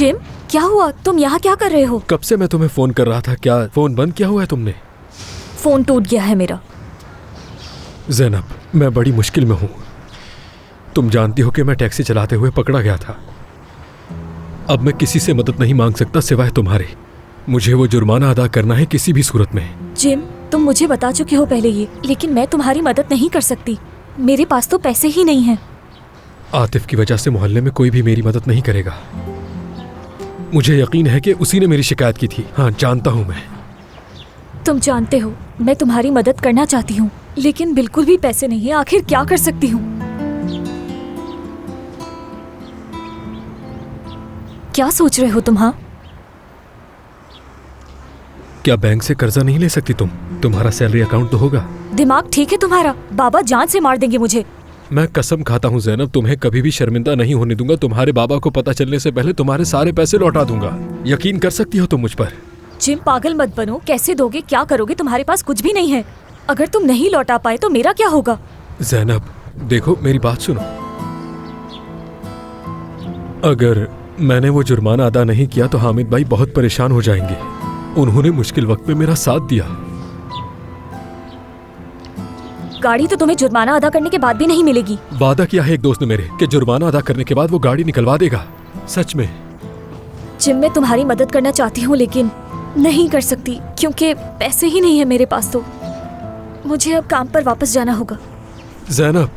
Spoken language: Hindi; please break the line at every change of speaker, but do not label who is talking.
जिम, क्या हुआ? तुम यहाँ क्या कर रहे हो?
कब से मैं तुम्हें फोन कर रहा था। क्या फोन बंद किया हुआ है तुमने?
फोन टूट गया है मेरा।
ज़ैनब, मैं बड़ी मुश्किल में हूँ। तुम जानती हो कि मैं टैक्सी चलाते हुए पकड़ा गया था। अब मैं किसी से मदद नहीं मांग सकता सिवाय तुम्हारे। मुझे वो जुर्माना अदा करना है किसी भी सूरत में।
जिम, तुम मुझे बता चुके हो पहले ये, लेकिन मैं तुम्हारी मदद नहीं कर सकती। मेरे पास तो पैसे ही नहीं हैं।
आतिफ की वजह से मोहल्ले में कोई भी मेरी मदद नहीं करेगा। मुझे यकीन है कि उसी ने मेरी शिकायत की थी। हाँ, जानता हूँ मैं।
तुम जानते हो मैं तुम्हारी मदद करना चाहती हूँ, लेकिन बिल्कुल भी पैसे नहीं है। आखिर क्या कर सकती हूँ? क्या सोच रहे हो तुम? हाँ,
क्या बैंक से कर्जा नहीं ले सकती तुम? तुम्हारा सैलरी अकाउंट तो होगा।
दिमाग ठीक है तुम्हारा? बाबा जान से मार देंगे मुझे।
मैं कसम खाता हूँ ज़ैनब, तुम्हें कभी भी शर्मिंदा नहीं होने दूंगा। तुम्हारे बाबा को पता चलने से पहले तुम्हारे सारे पैसे लौटा दूंगा। यकीन कर सकती हो तुम मुझ पर।
जिम, पागल मत बनो। कैसे दोगे? क्या करोगे? तुम्हारे पास कुछ भी नहीं है। अगर तुम नहीं लौटा पाए तो मेरा क्या होगा?
ज़ैनब देखो, मेरी बात सुनो। अगर मैंने वो जुर्माना अदा नहीं किया तो हामिद भाई बहुत परेशान हो जाएंगे। उन्होंने मुश्किल वक्त में मेरा साथ दिया।
गाड़ी तो तुम्हें जुर्माना अदा करने के बाद भी नहीं मिलेगी।
वादा किया है एक दोस्त ने मेरे कि जुर्माना अदा करने के बाद वो गाड़ी निकलवा देगा। सच में।
जिम, मैं तुम्हारी मदद करना चाहती हूँ लेकिन नहीं कर सकती क्योंकि पैसे ही नहीं है मेरे पास। तो मुझे अब काम पर वापस जाना होगा।
ज़ैनब,